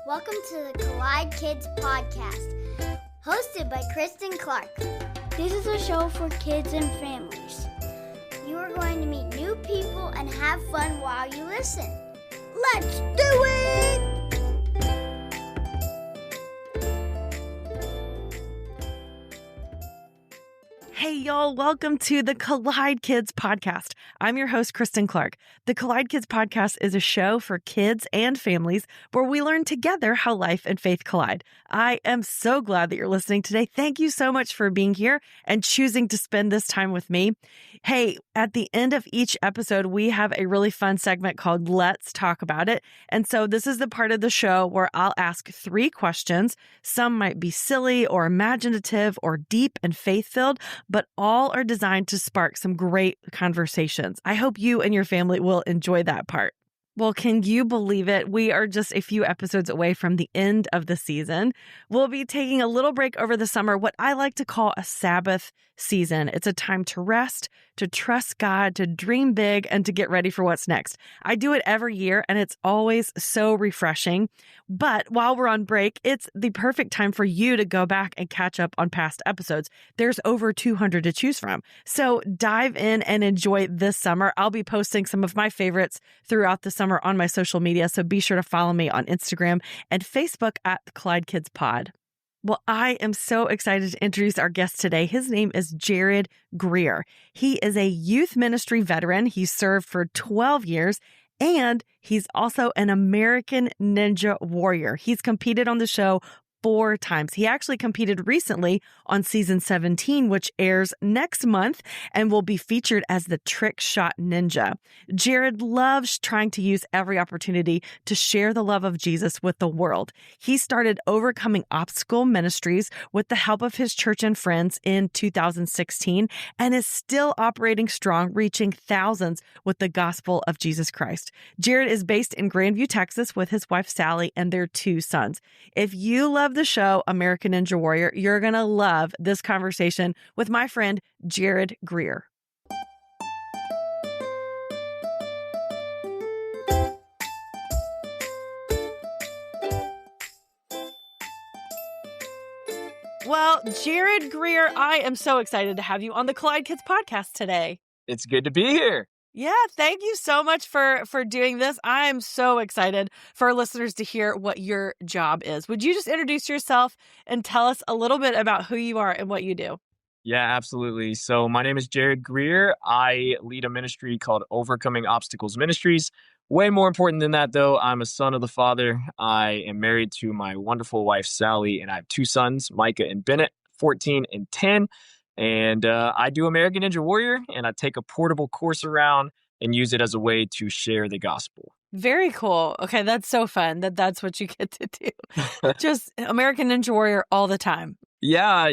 Welcome to the Collide Kids Podcast, hosted by Christen Clark. This is a show for kids and families. You are going to meet new people and have fun while you listen. Let's do it! Hey, y'all. Welcome to the Collide Kids Podcast. I'm your host, Christen Clark. The Collide Kids Podcast is a show for kids and families where we learn together how life and faith collide. I am so glad that you're listening today. Thank you so much for being here and choosing to spend this time with me. Hey, at the end of each episode, we have a really fun segment called Let's Talk About It. And so this is the part of the show where I'll ask 3 questions. Some might be silly or imaginative or deep and faith-filled, but all are designed to spark some great conversations. I hope you and your family will enjoy that part. Well, can you believe it? We are just a few episodes away from the end of the season. We'll be taking a little break over the summer, what I like to call a Sabbath season. It's a time to rest, to trust God, to dream big, and to get ready for what's next. I do it every year, and it's always so refreshing. But while we're on break, it's the perfect time for you to go back and catch up on past episodes. There's over 200 to choose from. So dive in and enjoy this summer. I'll be posting some of my favorites throughout the summer on my social media, so be sure to follow me on Instagram and Facebook at Collide Kids Pod. Well, I am so excited to introduce our guest today. His name is Jared Greer. He is a youth ministry veteran. He served for 12 years, and he's also an American Ninja Warrior. He's competed on the show 4 times. He actually competed recently on season 17, which airs next month and will be featured as the Trick Shot Ninja. Jared loves trying to use every opportunity to share the love of Jesus with the world. He started Overcoming Obstacles Ministries with the help of his church and friends in 2016 and is still operating strong, reaching thousands with the gospel of Jesus Christ. Jared is based in Grandview, Texas with his wife, Sally, and their 2 sons. If you love the show American Ninja Warrior, you're going to love this conversation with my friend Jared Greer. Well, Jared Greer, I am so excited to have you on the Collide Kids Podcast today. It's good to be here. Yeah, thank you so much for doing this. I'm so excited for our listeners to hear what your job is. Would you just introduce yourself and tell us a little bit about who you are and what you do? Yeah, absolutely. So my name is Jared Greer. I lead a ministry called Overcoming Obstacles Ministries. Way more important than that, though, I'm a son of the Father. I am married to my wonderful wife, Sally, and I have 2 sons, Micah and Bennett, 14 and 10. And I do American Ninja Warrior, and I take a portable course around and use it as a way to share the gospel. Very cool. Okay, that's so fun that's what you get to do. Just American Ninja Warrior all the time. Yeah.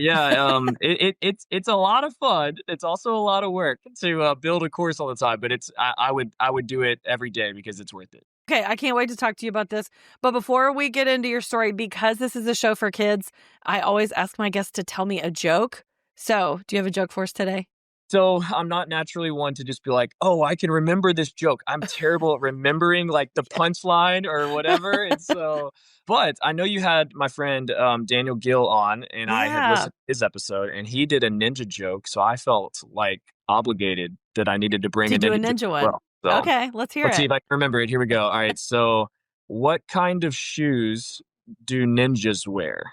It's a lot of fun. It's also a lot of work to build a course all the time, but I would do it every day because it's worth it. Okay, I can't wait to talk to you about this. But before we get into your story, because this is a show for kids, I always ask my guests to tell me a joke. So, do you have a joke for us today? So I'm not naturally one to just be like, oh, I can remember this joke. I'm terrible at remembering like the punchline or whatever. And so, but I know you had my friend Daniel Gill on, and I had listened to his episode, and he did a ninja joke. So I felt like obligated that I needed to bring to a do ninja a ninja joke one. as well. So Okay, let's hear let's it. see if I can remember it. Here we go. All right. So what kind of shoes do ninjas wear?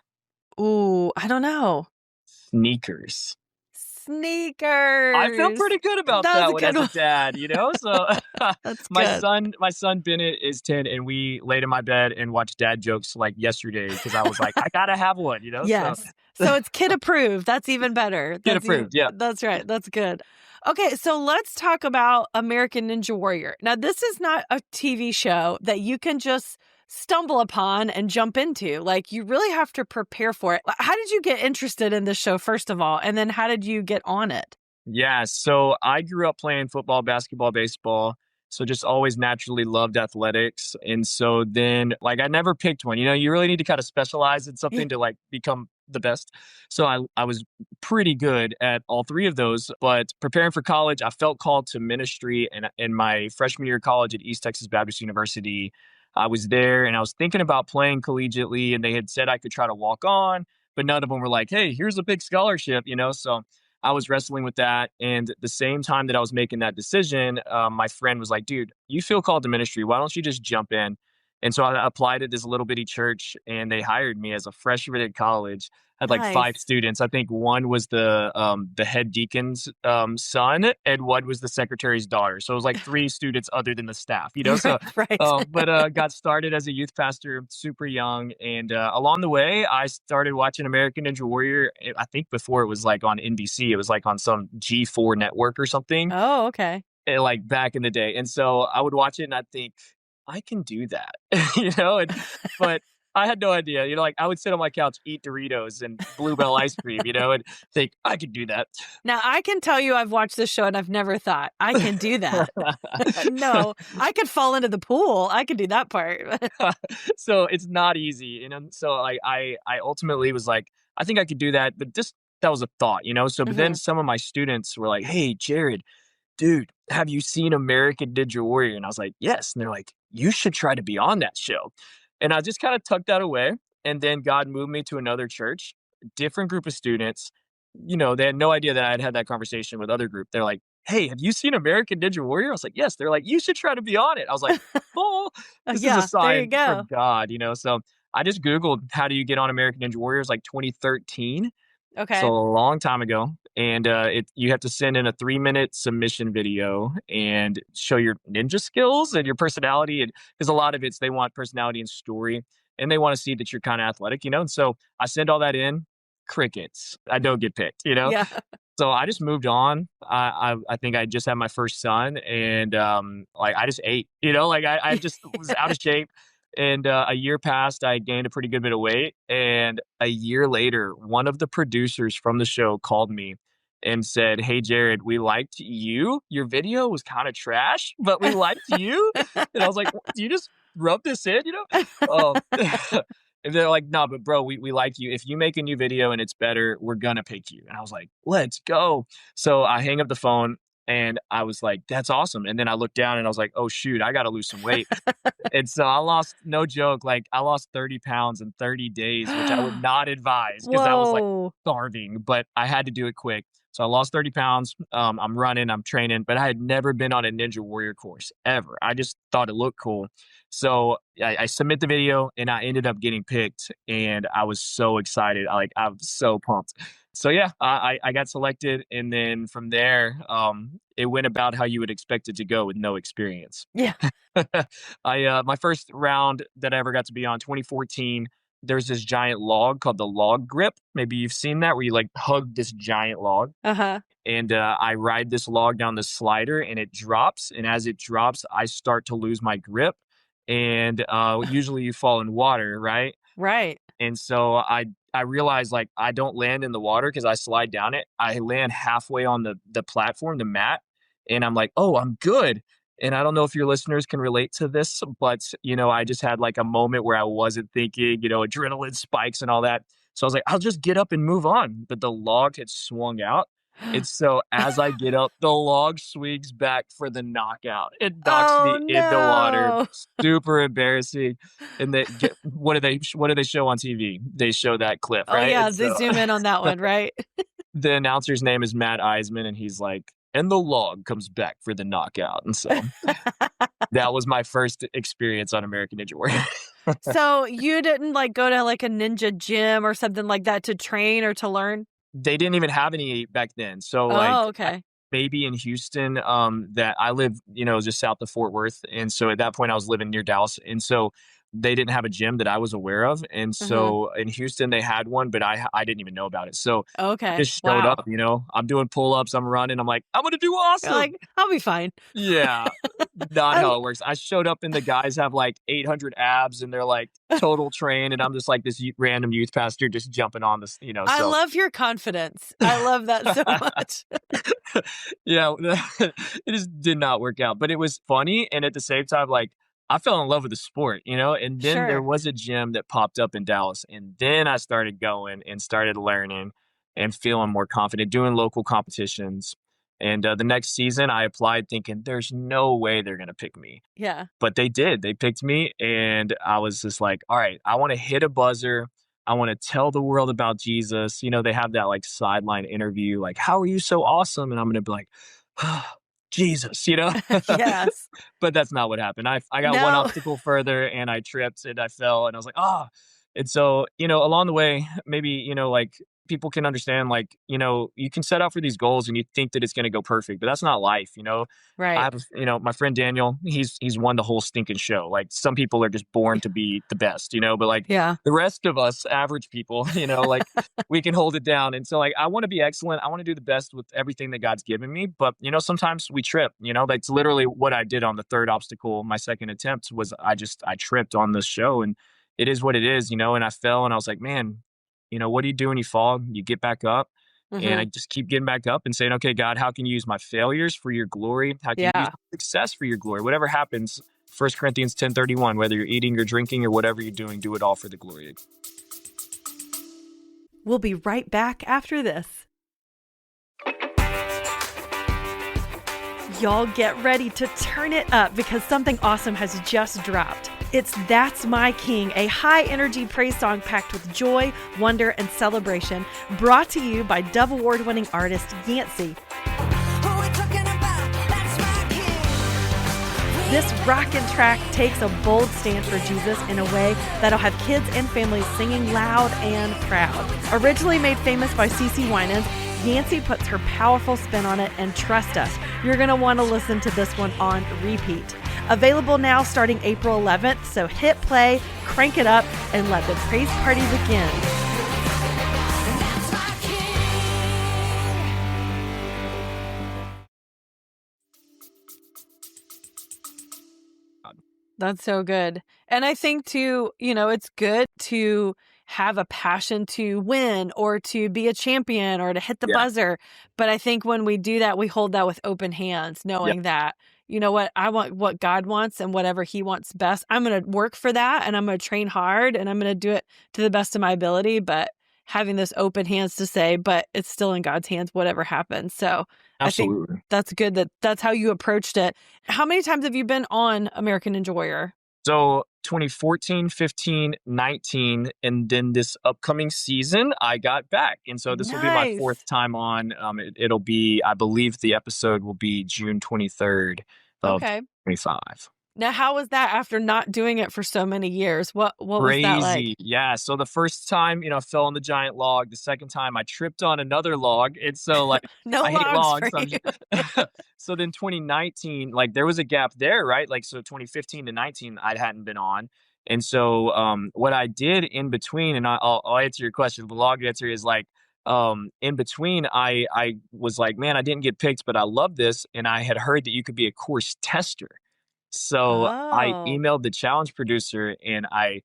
Ooh, I don't know. Sneakers. Sneakers. I feel pretty good about that one as a dad, you know? So That's my good. son Bennett is 10, and we laid in my bed and watched dad jokes like yesterday because I was like, I gotta have one, you know? Yes. So it's kid approved. That's even better. Kid approved, yeah. That's right. That's good. Okay, so let's talk about American Ninja Warrior. Now, this is not a TV show that you can just stumble upon and jump into. Like, you really have to prepare for it. How did you get interested in this show, first of all? And then how did you get on it? Yeah, so I grew up playing football, basketball, baseball. So just always naturally loved athletics. And so then like I never picked one. You know, you really need to kind of specialize in something to like become the best. So I was pretty good at all 3 of those. But preparing for college, I felt called to ministry. And in my freshman year of college at East Texas Baptist University, I was there and I was thinking about playing collegiately, and they had said I could try to walk on, but none of them were like, hey, here's a big scholarship, So I was wrestling with that. And at the same time that I was making that decision, my friend was like, dude, you feel called to ministry. Why don't you just jump in? And so I applied at this little bitty church, and they hired me as a freshman in college. Had like 5 Nice. students. I think one was the head deacon's son, and one was the secretary's daughter. So it was like 3 students other than the staff, So, Right. but got started as a youth pastor super young, and along the way, I started watching American Ninja Warrior. I think before it was like on NBC, it was like on some G4 network or something, Oh, okay. like back in the day. And so I would watch it, and I'd think, I can do that, but I had no idea, like I would sit on my couch, eat Doritos and Bluebell ice cream, and think I could do that. Now, I can tell you I've watched this show and I've never thought I can do that. No, I could fall into the pool. I could do that part. So it's not easy, so like I ultimately was like, I think I could do that, but just that was a thought, so but then some of my students were like, hey, Jared, dude, have you seen American Ninja Warrior? And I was like, yes. And they're like, you should try to be on that show. And I just kind of tucked that away. And then God moved me to another church, different group of students. They had no idea that I had had that conversation with other group. They're like, hey, have you seen American Ninja Warrior? I was like, yes. They're like, you should try to be on it. I was like, oh, this is a Yeah, there you sign go. from God, So I just Googled how do you get on American Ninja Warriors like 2013. Okay. So a long time ago. And you have to send in a 3-minute submission video and show your ninja skills and your personality. And because a lot of it's, they want personality and story, and they want to see that you're kind of athletic, And so I send all that in, crickets. I don't get picked, Yeah. So I just moved on. I think I just had my first son, and like I just ate, like I just was out of shape. And a year passed, I gained a pretty good bit of weight. And a year later, one of the producers from the show called me and said, hey, Jared, we liked you. Your video was kind of trash, but we liked you. And I was like, do you just rub this in, Oh. And they're like, no, but bro, we like you. If you make a new video and it's better, we're going to pick you. And I was like, let's go. So I hang up the phone, and I was like, that's awesome. And then I looked down and I was like, oh, shoot, I got to lose some weight. And so I lost, no joke, like I lost 30 pounds in 30 days, which I would not advise because I was like Whoa. starving, but I had to do it quick. So I lost 30 pounds. I'm running, I'm training, but I had never been on a Ninja Warrior course ever. I just thought it looked cool. So I submit the video, and I ended up getting picked, and I was so excited. I was so pumped. So yeah, I got selected, and then from there, it went about how you would expect it to go with no experience. Yeah. My first round that I ever got to be on, 2014, there's this giant log called the log grip. Maybe you've seen that, where you like hug this giant log. Uh-huh. And I ride this log down the slider, and it drops. And as it drops, I start to lose my grip. And usually you fall in water, right? Right. And so I realized like I don't land in the water because I slide down it. I land halfway on the platform, the mat, and I'm like, oh, I'm good. And I don't know if your listeners can relate to this, but I just had like a moment where I wasn't thinking, adrenaline spikes and all that. So I was like, I'll just get up and move on. But the log had swung out. And so as I get up, the log swings back for the knockout. It knocks Oh, me in the water. no. Super embarrassing. And what do they show on TV? They show that clip, Oh, right? yeah, And they so zoom in on that one, right? the announcer's name is Matt Eisman, and he's like, and the log comes back for the knockout. And so that was my first experience on American Ninja Warrior. So you didn't like go to like a ninja gym or something like that to train or to learn? They didn't even have any back then. So Oh, okay. maybe in Houston, that I live, just south of Fort Worth. And so at that point I was living near Dallas. And so they didn't have a gym that I was aware of. And so in Houston they had one, but I didn't even know about it. So Okay. just showed Wow. up, I'm doing pull-ups, I'm running. I'm like, I'm going to do awesome. You're like, I'll be fine. Yeah, not how it works. I showed up and the guys have like 800 abs and they're like total trained. And I'm just like this random youth pastor just jumping on this, I so. love your confidence. I love that so much. Yeah, it just did not work out, but it was funny. And at the same time, like I fell in love with the sport, and then there Sure. was a gym that popped up in Dallas. And then I started going and started learning and feeling more confident doing local competitions. And the next season I applied thinking there's no way they're going to pick me. Yeah. But they did. They picked me, and I was just like, all right, I want to hit a buzzer. I want to tell the world about Jesus. They have that like sideline interview, like, how are you so awesome? And I'm going to be like, Jesus. Yes. But that's not what happened. I got one No. obstacle further and I tripped and I fell and I was like, ah. And so, along the way, maybe, like people can understand, like, you can set out for these goals and you think that it's going to go perfect, but that's not life. I Right. have, my friend Daniel, he's won the whole stinking show. Like some people are just born to be the best, but like Yeah. the rest of us average people, like we can hold it down. And so like, I want to be excellent. I want to do the best with everything that God's given me. But, sometimes we trip, that's literally what I did on the third obstacle. My second attempt was I tripped on this show, and it is what it is, and I fell and I was like, man, what do you do when you fall? You get back up. And I just keep getting back up and saying, okay, God, how can you use my failures for your glory? How can you use success for your glory? Whatever happens, 1 Corinthians 10:31, whether you're eating or drinking or whatever you're doing, do it all for the glory. We'll be right back after this. Y'all get ready to turn it up because something awesome has just dropped. It's That's My King, a high-energy praise song packed with joy, wonder, and celebration, brought to you by Dove Award-winning artist Yancey. This rockin' track takes a bold stand for Jesus in a way that'll have kids and families singing loud and proud. Originally made famous by CeCe Winans, Yancey puts her powerful spin on it, and trust us, you're going to want to listen to this one on repeat. Available now starting April 11th, so hit play, crank it up, and let the praise party begin. That's so good. And I think too, it's good to have a passion to win or to be a champion or to hit the buzzer. But I think when we do that, we hold that with open hands, knowing that, what, I want what God wants and whatever he wants best. I'm going to work for that and I'm going to train hard and I'm going to do it to the best of my ability. But having this open hands to say, but it's still in God's hands, whatever happens. So Absolutely. I think that's good that's how you approached it. How many times have you been on American Enjoyer? So 2014, 15, 19, and then this upcoming season, I got back. And so this will be my fourth time on. It'll be, I believe the episode will be June 23rd of 2025. Now, how was that after not doing it for so many years? What was that like? Yeah. So the first time, I fell on the giant log. The second time I tripped on another log. And so like, no I hate logs. For you. So then 2019, like there was a gap there, right? Like, so 2015 to 19, I hadn't been on. And so what I did in between, and I'll answer your question, the long answer is like, in between, I was like, man, I didn't get picked, but I love this. And I had heard that you could be a course tester. So I emailed the challenge producer and I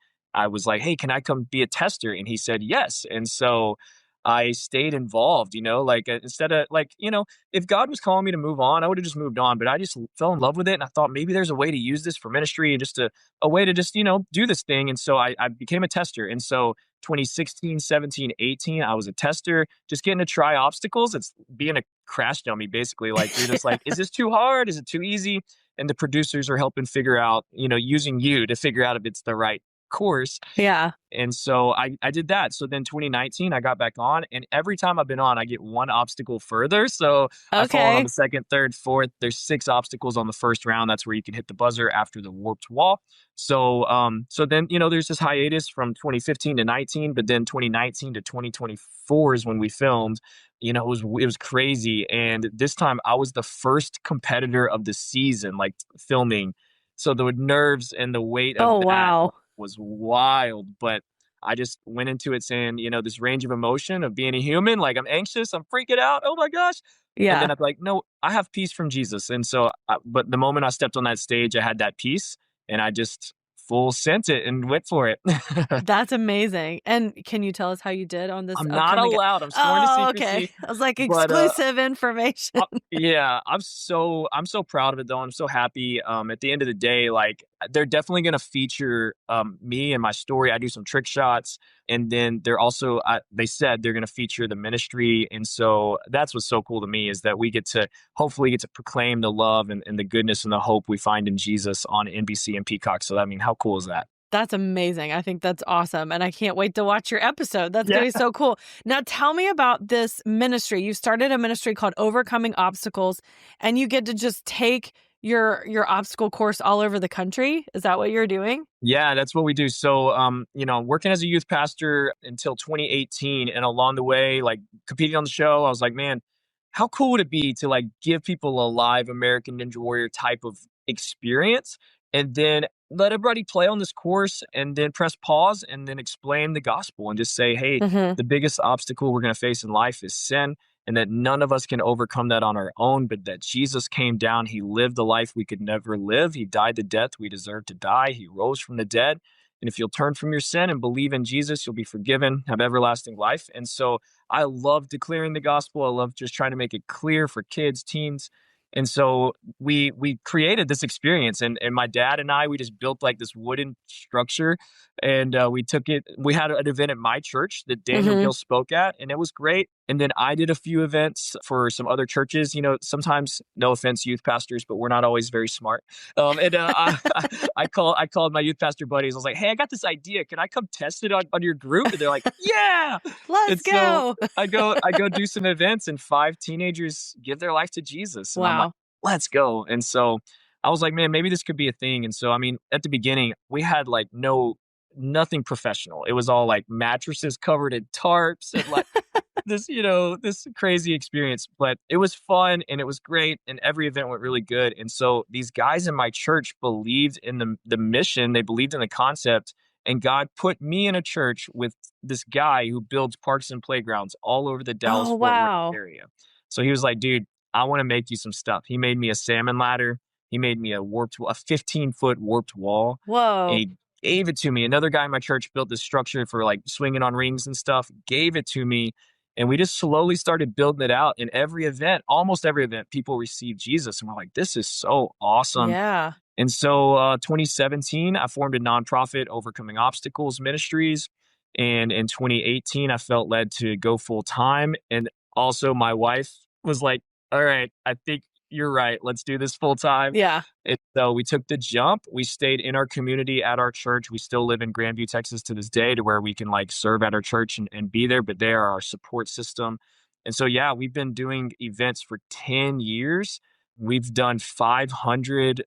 was like, hey, can I come be a tester? And he said, yes. And so I stayed involved, like instead of like, if God was calling me to move on, I would have just moved on, but I just fell in love with it. And I thought maybe there's a way to use this for ministry and just a way to just, do this thing. And so I became a tester. And so 2016, 17, 18, I was a tester, just getting to try obstacles. It's being a crash dummy, basically. Like, you're just like, is this too hard? Is it too easy? And the producers are helping figure out, using you to figure out if it's the right course. Yeah. And so I did that. So then 2019, I got back on, and every time I've been on, I get one obstacle further. So I fall on the second, third, fourth. There's 6 obstacles on the first round. That's where you can hit the buzzer after the warped wall. So then, there's this hiatus from 2015 to 19, but then 2019 to 2024 is when we filmed. It was crazy. And this time I was the first competitor of the season, like filming. So the nerves and the weight of that was wild. But I just went into it saying, this range of emotion of being a human, like I'm anxious, I'm freaking out. Oh my gosh. Yeah. And then I'm like, no, I have peace from Jesus. And so, but the moment I stepped on that stage, I had that peace and I just full sent it and went for it. That's amazing. And can you tell us how you did on this I'm not upcoming? allowed. I'm sworn to Oh, okay. secrecy. I was like, But exclusive information. yeah, I'm so proud of it though. I'm so happy. At the end of the day, like they're definitely gonna feature me and my story. I do some trick shots, and then they're also they said they're gonna feature the ministry, and so that's what's so cool to me is that we hopefully get to proclaim the love and the goodness and the hope we find in Jesus on NBC and Peacock. So I mean, how cool is that? That's amazing. I think that's awesome. And I can't wait to watch your episode. That's Yeah. going to be so cool. Now, tell me about this ministry. You started a ministry called Overcoming Obstacles, and you get to just take your obstacle course all over the country. Is that what you're doing? Yeah, that's what we do. So, working as a youth pastor until 2018, and along the way, like competing on the show, I was like, man, how cool would it be to like give people a live American Ninja Warrior type of experience, and then let everybody play on this course, and then press pause, and then explain the gospel, and just say, hey, Mm-hmm. the biggest obstacle we're going to face in life is sin. And that none of us can overcome that on our own, but that Jesus came down. He lived the life we could never live. He died the death we deserve to die. He rose from the dead. And if you'll turn from your sin and believe in Jesus, you'll be forgiven, have everlasting life. And so I love declaring the gospel. I love just trying to make it clear for kids, teens. And so we created this experience, and my dad and I, we just built like this wooden structure, and we had an event at my church that Daniel Mm-hmm. Gill spoke at, and it was great. And then I did a few events for some other churches. Sometimes, no offense, youth pastors, but we're not always very smart. I called my youth pastor buddies. I was like, hey, I got this idea. Can I come test it on your group? And they're like, yeah. Let's And go. so I go do some events, and 5 teenagers give their life to Jesus. And I'm like, Wow. let's go. And so I was like, man, maybe this could be a thing. And so, I mean, at the beginning, we had like nothing professional. It was all like mattresses covered in tarps and like this crazy experience. But it was fun, and it was great, and every event went really good. And so these guys in my church believed in the mission. They believed in the concept. And God put me in a church with this guy who builds parks and playgrounds all over the Oh, Dallas-Fort Worth wow. area. So he was like, dude, I want to make you some stuff. He made me a salmon ladder. He made me a 15-foot warped wall. And Whoa. he gave it to me. Another guy in my church built this structure for like swinging on rings and stuff, gave it to me. And we just slowly started building it out. In almost every event, people received Jesus. And we're like, this is so awesome. Yeah. And so 2017, I formed a nonprofit, Overcoming Obstacles Ministries. And in 2018, I felt led to go full time. And also my wife was like, all right, I think you're right. Let's do this full time. Yeah. And so we took the jump. We stayed in our community at our church. We still live in Grandview, Texas to this day, to where we can like serve at our church and be there, but they are our support system. And so, yeah, we've been doing events for 10 years. We've done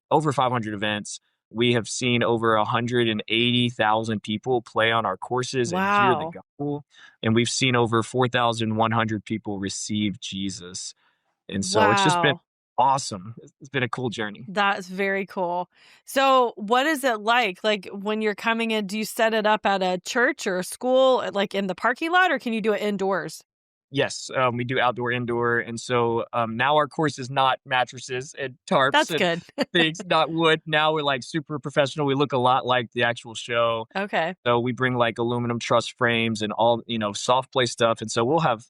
over 500 events. We have seen over 180,000 people play on our courses and hear the Wow. gospel. And we've seen over 4,100 people receive Jesus. And so it's just been Wow. awesome. It's been a cool journey. That's very cool. So what is it like? Like when you're coming in, do you set it up at a church or a school, like in the parking lot, or can you do it indoors? Yes, we do outdoor, indoor. And so now our course is not mattresses and tarps That's and good. things, not wood. Now we're like super professional. We look a lot like the actual show. Okay. So we bring like aluminum truss frames and all, soft play stuff. And so we'll have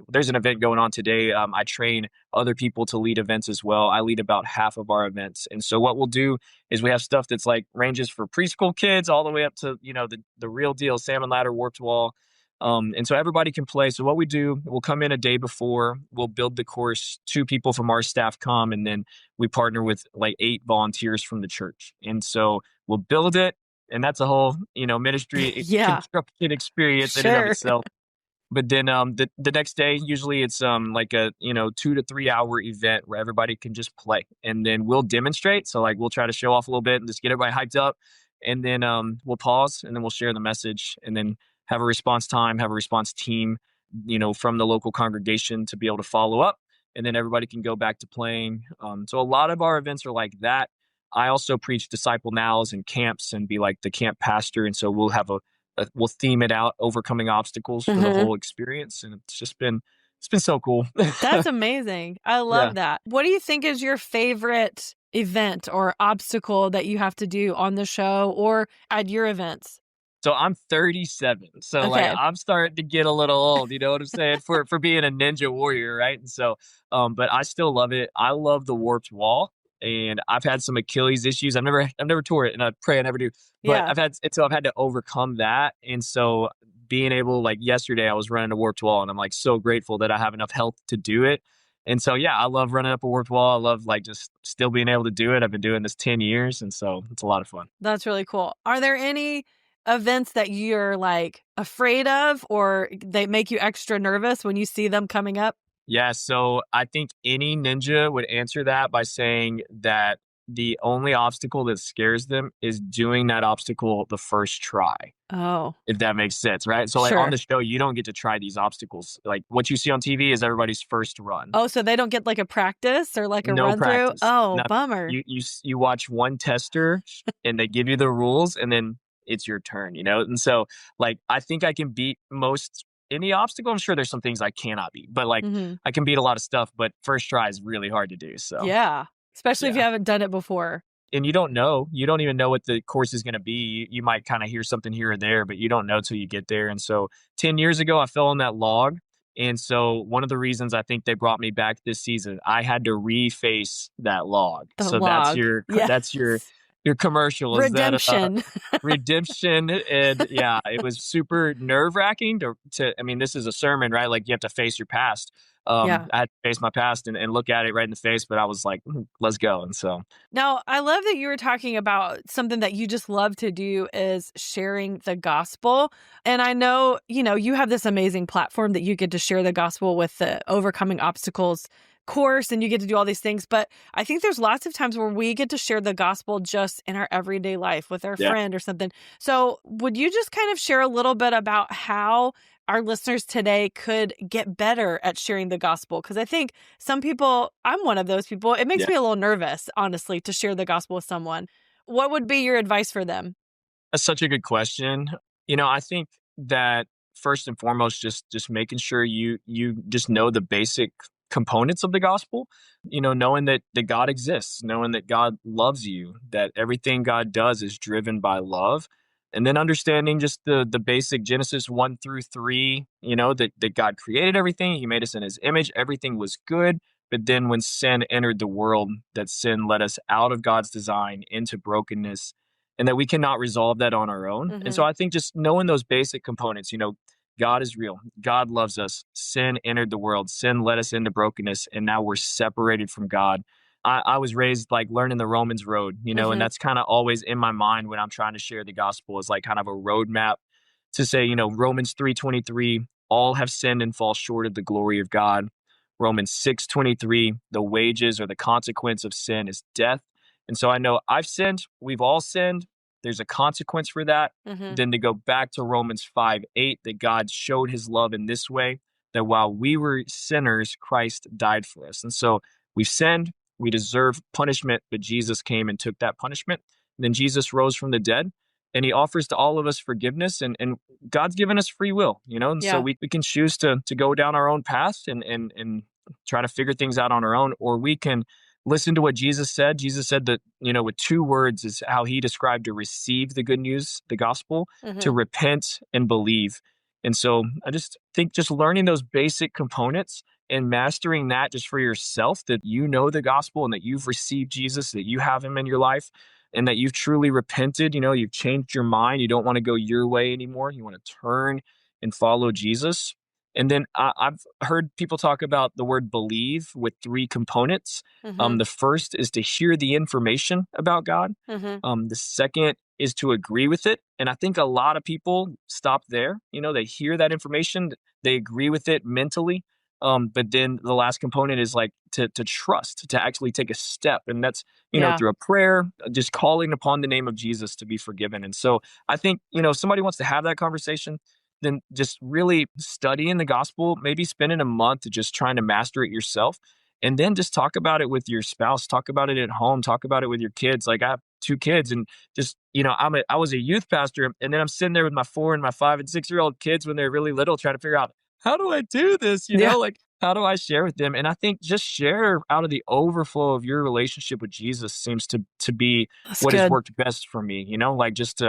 there's an event going on today. I train other people to lead events as well. I lead about half of our events. And so what we'll do is we have stuff that's like ranges for preschool kids all the way up to, the real deal, salmon ladder, warped wall. And so everybody can play. So what we do, we'll come in a day before, we'll build the course, 2 people from our staff come, and then we partner with like 8 volunteers from the church. And so we'll build it. And that's a whole, ministry Yeah. construction experience in and of Sure. itself. But then the next day, usually it's like a 2 to 3 hour event where everybody can just play. And then we'll demonstrate. So like we'll try to show off a little bit and just get everybody hyped up. And then we'll pause, and then we'll share the message, and then have a response time, have a response team, from the local congregation to be able to follow up. And then everybody can go back to playing. So a lot of our events are like that. I also preach disciple nows and camps and be like the camp pastor. And so we'll have we'll theme it out, overcoming obstacles for the whole experience. And it's been so cool. That's amazing. I love that. What do you think is your favorite event or obstacle that you have to do on the show or at your events? So I'm 37. So like Okay. I'm starting to get a little old, you know what I'm saying? For being a ninja warrior, right? And so but I still love it. I love the warped wall. And I've had some Achilles issues. I've never tore it, and I pray I never do. But Yeah. I've had to overcome that. And so being able, like yesterday I was running a warped wall, and I'm like so grateful that I have enough health to do it. And so yeah, I love running up a warped wall. I love like just still being able to do it. I've been doing this 10 years, and so it's a lot of fun. That's really cool. Are there any events that you're like afraid of or they make you extra nervous when you see them coming up? Yeah, so I think any ninja would answer that by saying that the only obstacle that scares them is doing that obstacle the first try, Oh, if that makes sense, right? So like on sure. the show, you don't get to try these obstacles. Like what you see on TV is everybody's first run. Oh, so they don't get like a practice or like a No run through? practice. Oh, Nothing. bummer. You watch one tester and they give you the rules, and then it's your turn, you know? And so like I think I can beat most any obstacle. I'm sure there's some things I cannot beat, but like Hmm. I can beat a lot of stuff, but first try is really hard to do. So Yeah. Especially if you yeah. haven't done it before. And you don't know. You don't even know what the course is going to be. You might kind of hear something here or there, but you don't know till you get there. And so 10 years ago, I fell on that log. And so one of the reasons I think they brought me back this season, I had to reface that log. The So log. that's Yes. your commercial is that Redemption. redemption. And yeah, it was super nerve wracking I mean, this is a sermon, right? Like you have to face your past. Yeah. I had to face my past and look at it right in the face, but I was like, let's go. And so Now, I love that you were talking about something that you just love to do is sharing the gospel. And I know, you have this amazing platform that you get to share the gospel with the Overcoming Obstacles course, and you get to do all these things. But I think there's lots of times where we get to share the gospel just in our everyday life with our yeah. friend or something. So would you just kind of share a little bit about how our listeners today could get better at sharing the gospel? Because I think some people, I'm one of those people, it makes Yeah. me a little nervous, honestly, to share the gospel with someone. What would be your advice for them? That's such a good question. I think that first and foremost, just making sure you just know the basic components of the gospel, knowing that God exists, knowing that God loves you, that everything God does is driven by love. And then understanding just the basic Genesis 1 through 3, that God created everything. He made us in his image. Everything was good. But then when sin entered the world, that sin led us out of God's design into brokenness, and that we cannot resolve that on our own. And so I think just knowing those basic components, God is real. God loves us. Sin entered the world. Sin led us into brokenness, and now we're separated from God. I was raised like learning the Romans road, and that's kind of always in my mind when I'm trying to share the gospel is like kind of a roadmap to say, Romans 3:23, all have sinned and fall short of the glory of God. Romans 6:23, the wages or the consequence of sin is death. And so I know I've sinned. We've all sinned. There's a consequence for that. Then to go back to Romans 5:8, that God showed his love in this way, that while we were sinners, Christ died for us. And so we've sinned. We deserve punishment, but Jesus came and took that punishment. And then Jesus rose from the dead, and he offers to all of us forgiveness, and God's given us free will, and so Yeah. we can choose to go down our own path and try to figure things out on our own, or we can listen to what Jesus said. Jesus said that, with 2 words is how he described to receive the good news, the gospel, to repent and believe. And so I just think just learning those basic components and mastering that just for yourself, that the gospel and that you've received Jesus, that you have him in your life, and that you've truly repented, you've changed your mind. You don't want to go your way anymore. You want to turn and follow Jesus. And then I've heard people talk about the word believe with 3 components. The first is to hear the information about God. The second is to agree with it. And I think a lot of people stop there. They hear that information, they agree with it mentally. But then the last component is like to trust, to actually take a step. And that's, Yeah. through a prayer, just calling upon the name of Jesus to be forgiven. And so I think, if somebody wants to have that conversation, then just really studying the gospel, maybe spending a month just trying to master it yourself. And then just talk about it with your spouse, talk about it at home, talk about it with your kids. Like I have 2 kids, and just, I was a youth pastor, and then I'm sitting there with my 4 and my 5 and 6-year-old kids when they're really little, trying to figure out, how do I do this? Yeah. Like how do I share with them? And I think just share out of the overflow of your relationship with Jesus seems to be That's what has good. worked best for me, like just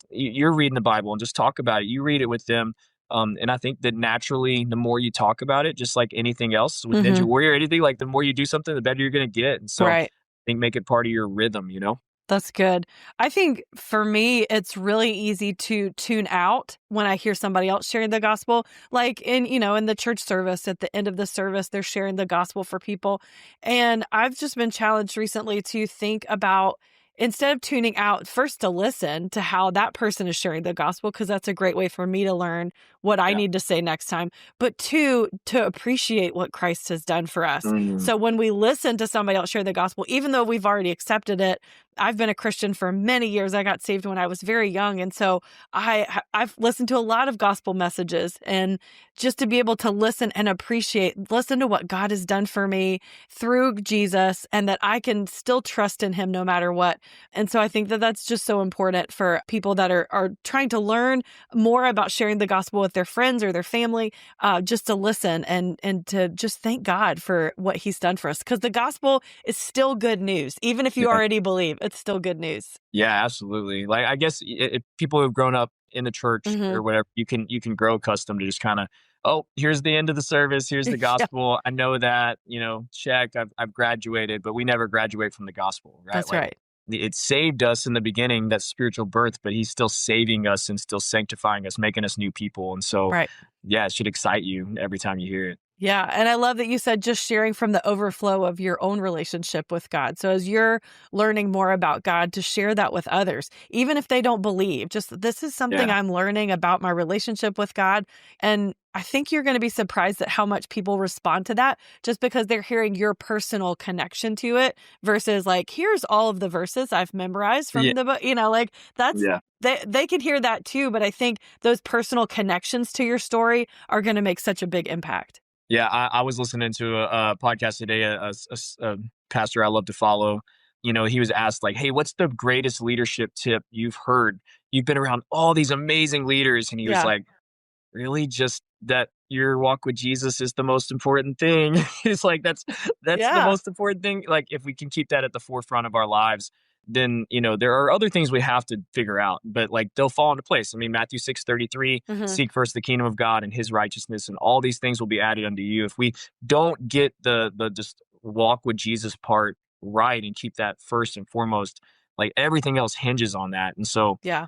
you're reading the Bible and just talk about it. You read it with them. And I think that naturally, the more you talk about it, just like anything else with Ninja Hmm. Warrior or anything, like the more you do something, the better you're going to get. And so I Right. think make it part of your rhythm. That's good. I think for me, it's really easy to tune out when I hear somebody else sharing the gospel. Like in the church service, at the end of the service, they're sharing the gospel for people. And I've just been challenged recently to think about, instead of tuning out, first to listen to how that person is sharing the gospel, because that's a great way for me to learn what I Yeah. need to say next time. But two, to appreciate what Christ has done for us. Mm, So when we listen to somebody else share the gospel, even though we've already accepted it, I've been a Christian for many years. I got saved when I was very young. And so I've listened to a lot of gospel messages, and just to be able to listen and listen to what God has done for me through Jesus, and that I can still trust in him no matter what. And so I think that that's just so important for people that are trying to learn more about sharing the gospel with their friends or their family, just to listen and to just thank God for what he's done for us. Because the gospel is still good news. Even if you yeah. already believe, it's still good news. Yeah, absolutely. Like, I guess people who've grown up in the church Hmm. or whatever, you can grow accustomed to just kind of, oh, here's the end of the service, here's the Yeah, gospel. I know that, check. I've graduated, but we never graduate from the gospel, right? that's Like, right. it saved us in the beginning, that spiritual birth, but he's still saving us and still sanctifying us, making us new people. And so, Right. yeah, it should excite you every time you hear it. Yeah. And I love that you said just sharing from the overflow of your own relationship with God. So as you're learning more about God, to share that with others, even if they don't believe, just this is something Yeah. I'm learning about my relationship with God. And I think you're going to be surprised at how much people respond to that, just because they're hearing your personal connection to it versus like, here's all of the verses I've memorized Yeah. from the book, like that's, Yeah. they can hear that too. But I think those personal connections to your story are going to make such a big impact. Yeah, I was listening to a podcast today. A pastor I love to follow. He was asked like, "Hey, what's the greatest leadership tip you've heard? You've been around all these amazing leaders," and he was Yeah. like, "Really, just that your walk with Jesus is the most important thing." It's like that's the Yeah. most important thing. Like, if we can keep that at the forefront of our lives, then there are other things we have to figure out, but like they'll fall into place. I mean, Matthew 6:33, Mhm. seek first the kingdom of God and his righteousness, and all these things will be added unto you. If we don't get the just walk with Jesus part right and keep that first and foremost, like everything else hinges on that. And so Yeah,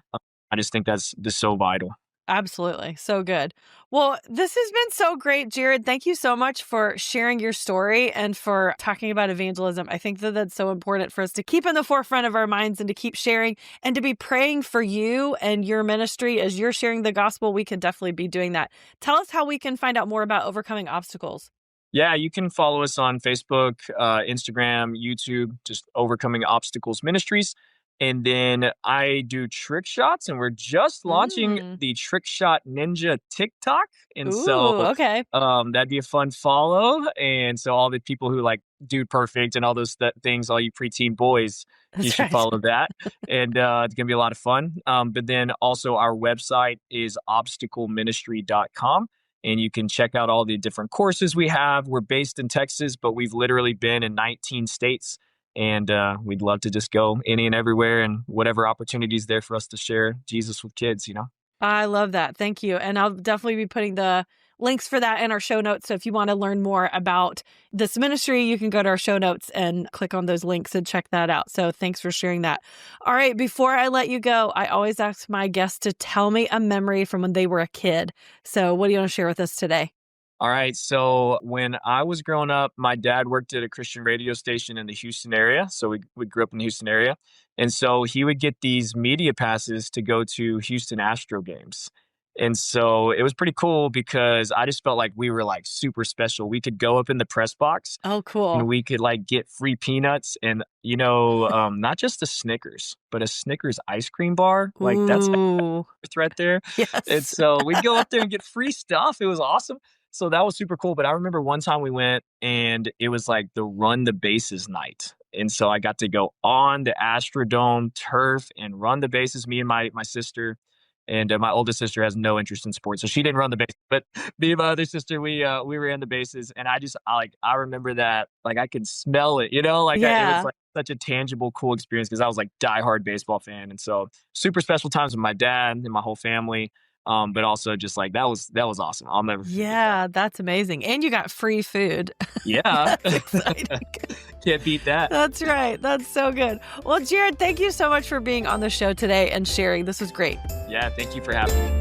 I just think that's so vital. absolutely. So good. Well, this has been so great, Jared. Thank you so much for sharing your story and for talking about evangelism. I think that that's so important for us to keep in the forefront of our minds and to keep sharing and to be praying for you and your ministry as you're sharing the gospel. We can definitely be doing that. Tell us how we can find out more about overcoming obstacles. Yeah, you can follow us on Facebook, Instagram, YouTube, just Overcoming Obstacles Ministries. And then I do trick shots, and we're just launching Mm. the Trick Shot Ninja TikTok. And so Ooh, okay. that'd be a fun follow. And so all the people who like Dude Perfect and all those things, all you preteen boys, you That's should right. follow that. And it's going to be a lot of fun. But then also our website is obstacleministry.com, and you can check out all the different courses we have. We're based in Texas, but we've literally been in 19 states, and we'd love to just go any and everywhere and whatever opportunities there for us to share Jesus with kids. I love that. Thank you. And I'll definitely be putting the links for that in our show notes. So if you want to learn more about this ministry, you can go to our show notes and click on those links and check that out. So thanks for sharing that. All right. Before I let you go, I always ask my guests to tell me a memory from when they were a kid. So what do you want to share with us today? All right. So when I was growing up, my dad worked at a Christian radio station in the Houston area. So we grew up in the Houston area. And so he would get these media passes to go to Houston Astro games. And so it was pretty cool because I just felt like we were like super special. We could go up in the press box Oh, and cool. we could like get free peanuts and, not just a Snickers, but a Snickers ice cream bar. Like that's Ooh, right there. And yes. so we'd go up there and get free stuff. It was awesome. So that was super cool. But I remember one time we went and it was like the run the bases night. And so I got to go on the Astrodome turf and run the bases, me and my sister. And my oldest sister has no interest in sports, so she didn't run the base. But me and my other sister, we ran the bases, and I remember that, like, I could smell it, like it was Yeah. like such a tangible, cool experience because I was like diehard baseball fan, and so super special times with my dad and my whole family. But also just like that was awesome. I'll never forget that. Yeah, that's amazing. And you got free food. Yeah, That's exciting. can't beat that. That's right. That's so good. Well, Jared, thank you so much for being on the show today and sharing. This was great. Yeah, thank you for having me.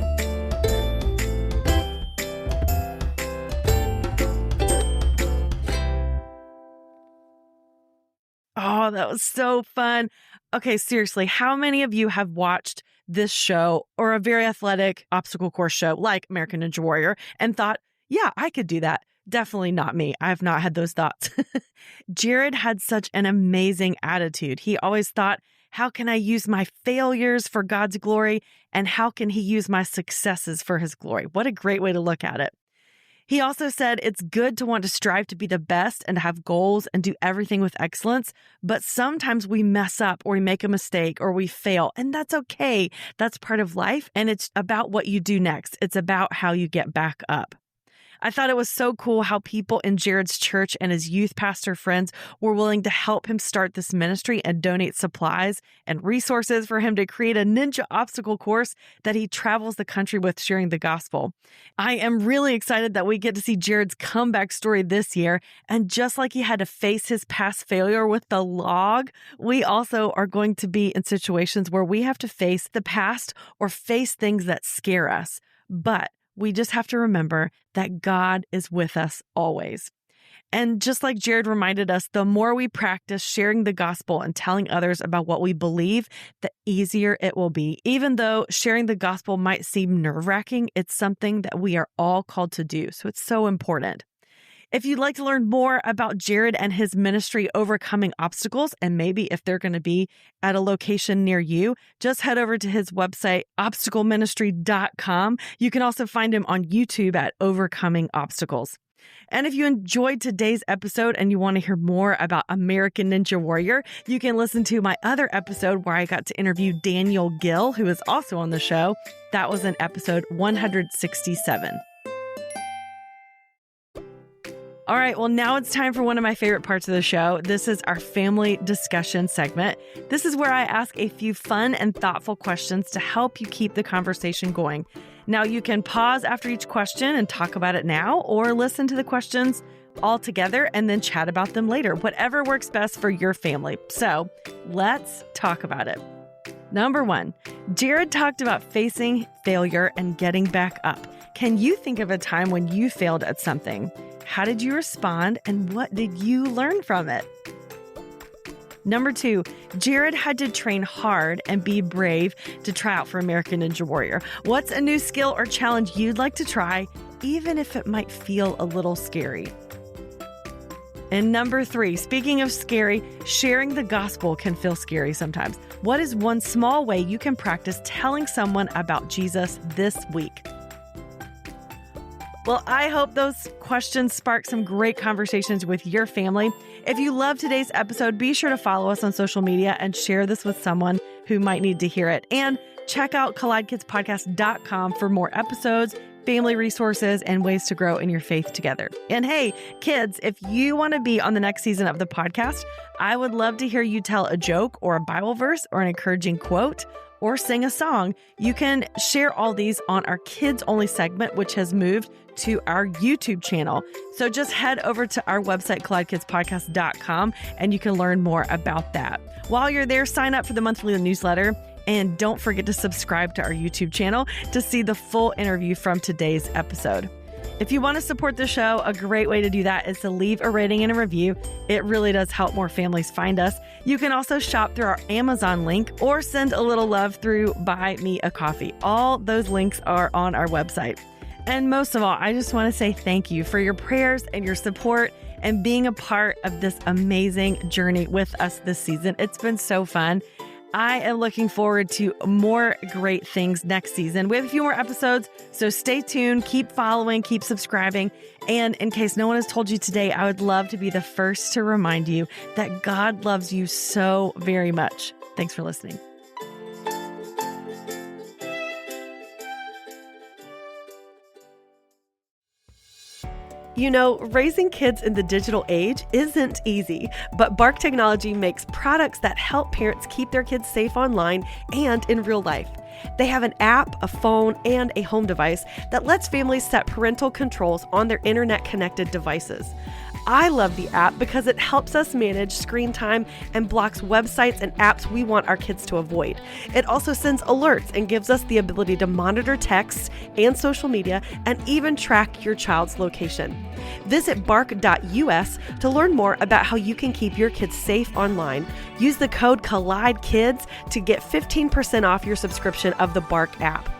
Oh, that was so fun. Okay, seriously, how many of you have watched this show or a very athletic obstacle course show like American Ninja Warrior and thought, yeah, I could do that? Definitely not me. I have not had those thoughts. Jared had such an amazing attitude. He always thought, how can I use my failures for God's glory? And how can he use my successes for his glory? What a great way to look at it. He also said it's good to want to strive to be the best and have goals and do everything with excellence, but sometimes we mess up or we make a mistake or we fail, and that's okay. That's part of life, and it's about what you do next. It's about how you get back up. I thought it was so cool how people in Jared's church and his youth pastor friends were willing to help him start this ministry and donate supplies and resources for him to create a ninja obstacle course that he travels the country with sharing the gospel. I am really excited that we get to see Jared's comeback story this year. And just like he had to face his past failure with the log, we also are going to be in situations where we have to face the past or face things that scare us. But we just have to remember that God is with us always. And just like Jared reminded us, the more we practice sharing the gospel and telling others about what we believe, the easier it will be. Even though sharing the gospel might seem nerve-wracking, it's something that we are all called to do. So it's so important. If you'd like to learn more about Jared and his ministry, Overcoming Obstacles, and maybe if they're going to be at a location near you, just head over to his website, obstacleministry.com. You can also find him on YouTube at Overcoming Obstacles. And if you enjoyed today's episode and you want to hear more about American Ninja Warrior, you can listen to my other episode where I got to interview Daniel Gill, who is also on the show. That was in episode 167. All right, well, now it's time for one of my favorite parts of the show. This is our family discussion segment. This is where I ask a few fun and thoughtful questions to help you keep the conversation going. Now, you can pause after each question and talk about it now, or listen to the questions all together and then chat about them later, whatever works best for your family. So let's talk about it. Number 1, Jared talked about facing failure and getting back up. Can you think of a time when you failed at something? How did you respond, and what did you learn from it? Number 2, Jared had to train hard and be brave to try out for American Ninja Warrior. What's a new skill or challenge you'd like to try, even if it might feel a little scary? And number 3, speaking of scary, sharing the gospel can feel scary sometimes. What is one small way you can practice telling someone about Jesus this week? Well, I hope those questions spark some great conversations with your family. If you love today's episode, be sure to follow us on social media and share this with someone who might need to hear it. And check out collidekidspodcast.com for more episodes, family resources, and ways to grow in your faith together. And hey, kids, if you want to be on the next season of the podcast, I would love to hear you tell a joke or a Bible verse or an encouraging quote or sing a song. You can share all these on our kids only segment, which has moved to our YouTube channel. So just head over to our website, collidekidspodcast.com, and you can learn more about that. While you're there, sign up for the monthly newsletter. And don't forget to subscribe to our YouTube channel to see the full interview from today's episode. If you want to support the show, a great way to do that is to leave a rating and a review. It really does help more families find us. You can also shop through our Amazon link or send a little love through Buy Me a Coffee. All those links are on our website. And most of all, I just want to say thank you for your prayers and your support and being a part of this amazing journey with us this season. It's been so fun. I am looking forward to more great things next season. We have a few more episodes, so stay tuned, keep following, keep subscribing. And in case no one has told you today, I would love to be the first to remind you that God loves you so very much. Thanks for listening. You know, raising kids in the digital age isn't easy, but Bark Technology makes products that help parents keep their kids safe online and in real life. They have an app, a phone, and a home device that lets families set parental controls on their internet-connected devices. I love the app because it helps us manage screen time and blocks websites and apps we want our kids to avoid. It also sends alerts and gives us the ability to monitor texts and social media and even track your child's location. Visit bark.us to learn more about how you can keep your kids safe online. Use the code COLLIDEKIDS to get 15% off your subscription of the Bark app.